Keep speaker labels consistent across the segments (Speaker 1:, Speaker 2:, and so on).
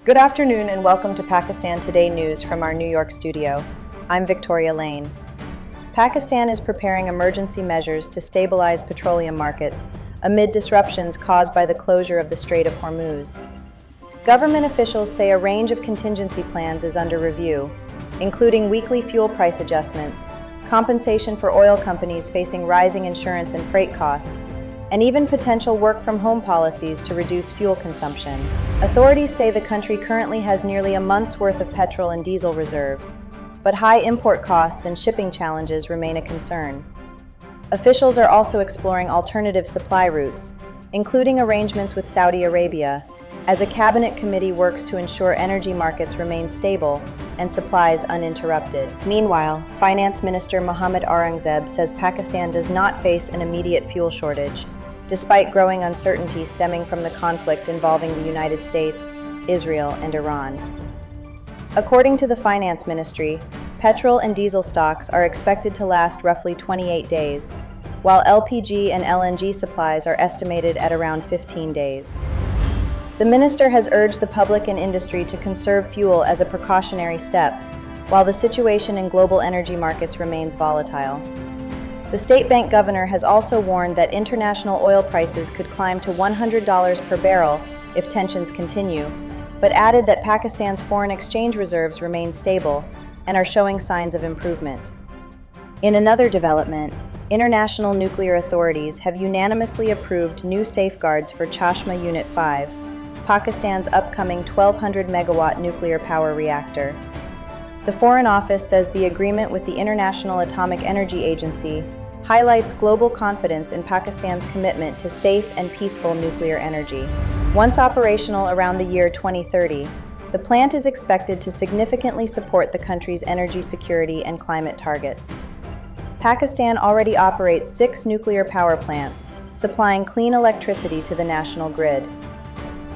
Speaker 1: Good afternoon and welcome to Pakistan Today News from our New York studio. I'm Victoria Lane. Pakistan is preparing emergency measures to stabilize petroleum markets amid disruptions caused by the closure of the Strait of Hormuz. Government officials say a range of contingency plans is under review, including weekly fuel price adjustments, compensation for oil companies facing rising insurance and freight costs, and even potential work-from-home policies to reduce fuel consumption. Authorities say the country currently has nearly a month's worth of petrol and diesel reserves, but high import costs and shipping challenges remain a concern. Officials are also exploring alternative supply routes, including arrangements with Saudi Arabia, as a cabinet committee works to ensure energy markets remain stable and supplies uninterrupted. Meanwhile, Finance Minister Mohammad Aurangzeb says Pakistan does not face an immediate fuel shortage, despite growing uncertainty stemming from the conflict involving the United States, Israel, and Iran. According to the Finance Ministry, petrol and diesel stocks are expected to last roughly 28 days, while LPG and LNG supplies are estimated at around 15 days. The minister has urged the public and industry to conserve fuel as a precautionary step, while the situation in global energy markets remains volatile. The state bank governor has also warned that international oil prices could climb to $100 per barrel if tensions continue, but added that Pakistan's foreign exchange reserves remain stable and are showing signs of improvement. In another development, international nuclear authorities have unanimously approved new safeguards for Chashma Unit 5, Pakistan's upcoming 1,200-megawatt nuclear power reactor. The Foreign Office says the agreement with the International Atomic Energy Agency highlights global confidence in Pakistan's commitment to safe and peaceful nuclear energy. Once operational around the year 2030, the plant is expected to significantly support the country's energy security and climate targets. Pakistan already operates 6 nuclear power plants, supplying clean electricity to the national grid.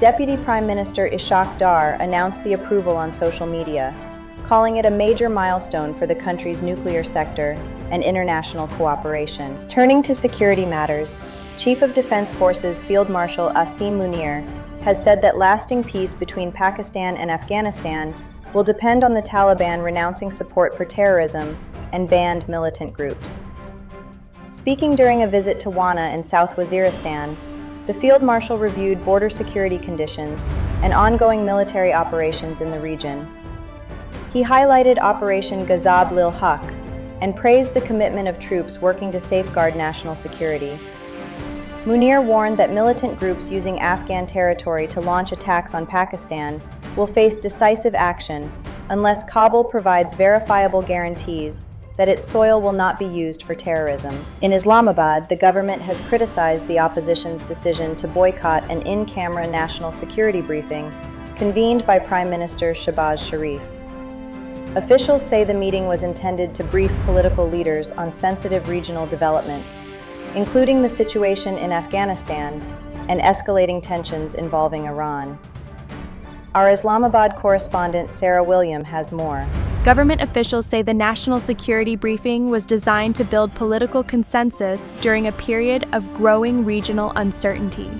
Speaker 1: Deputy Prime Minister Ishaq Dar announced the approval on social media, calling it a major milestone for the country's nuclear sector and international cooperation. Turning to security matters, Chief of Defense Forces Field Marshal Asim Munir has said that lasting peace between Pakistan and Afghanistan will depend on the Taliban renouncing support for terrorism and banned militant groups. Speaking during a visit to Wana in South Waziristan, the Field Marshal reviewed border security conditions and ongoing military operations in the region. He highlighted Operation Ghazab Lil Haq and praised the commitment of troops working to safeguard national security. Munir warned that militant groups using Afghan territory to launch attacks on Pakistan will face decisive action unless Kabul provides verifiable guarantees that its soil will not be used for terrorism. In Islamabad, the government has criticized the opposition's decision to boycott an in-camera national security briefing convened by Prime Minister Shehbaz Sharif. Officials say the meeting was intended to brief political leaders on sensitive regional developments, including the situation in Afghanistan and escalating tensions involving Iran. Our Islamabad correspondent Sarah William has more.
Speaker 2: Government officials say the national security briefing was designed to build political consensus during a period of growing regional uncertainty.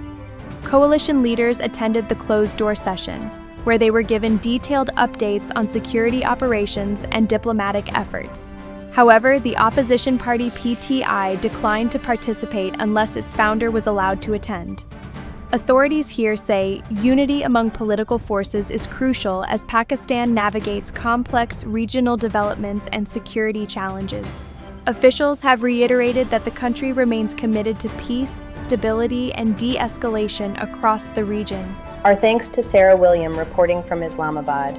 Speaker 2: Coalition leaders attended the closed-door session, where they were given detailed updates on security operations and diplomatic efforts. However, the opposition party PTI declined to participate unless its founder was allowed to attend. Authorities here say unity among political forces is crucial as Pakistan navigates complex regional developments and security challenges. Officials have reiterated that the country remains committed to peace, stability, and de-escalation across the region.
Speaker 1: Our thanks to Sarah William reporting from Islamabad.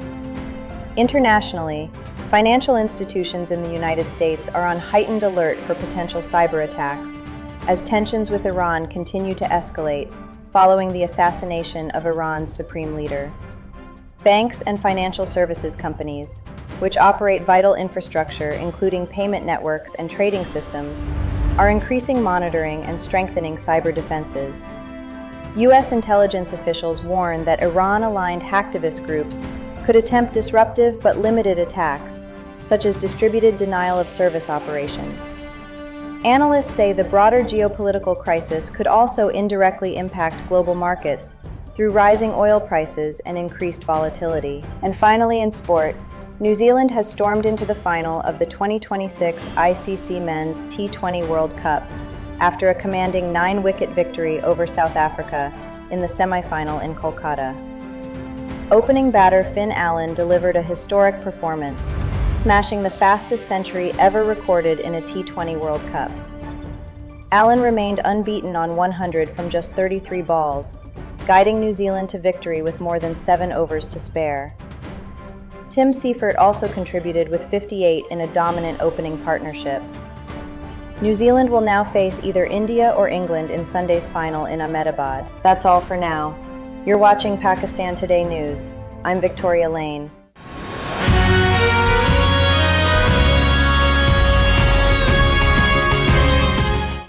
Speaker 1: Internationally, financial institutions in the United States are on heightened alert for potential cyber attacks as tensions with Iran continue to escalate following the assassination of Iran's supreme leader. Banks and financial services companies, which operate vital infrastructure including payment networks and trading systems, are increasing monitoring and strengthening cyber defenses. U.S. intelligence officials warn that Iran-aligned hacktivist groups could attempt disruptive but limited attacks, such as distributed denial-of-service operations. Analysts say the broader geopolitical crisis could also indirectly impact global markets through rising oil prices and increased volatility. And finally, in sport, New Zealand has stormed into the final of the 2026 ICC Men's T20 World Cup after a commanding 9-wicket victory over South Africa in the semi-final in Kolkata. Opening batter Finn Allen delivered a historic performance, smashing the fastest century ever recorded in a T20 World Cup. Allen remained unbeaten on 100 from just 33 balls, guiding New Zealand to victory with more than 7 overs to spare. Tim Seifert also contributed with 58 in a dominant opening partnership. New Zealand will now face either India or England in Sunday's final in Ahmedabad. That's all for now. You're watching Pakistan Today News. I'm Victoria Lane.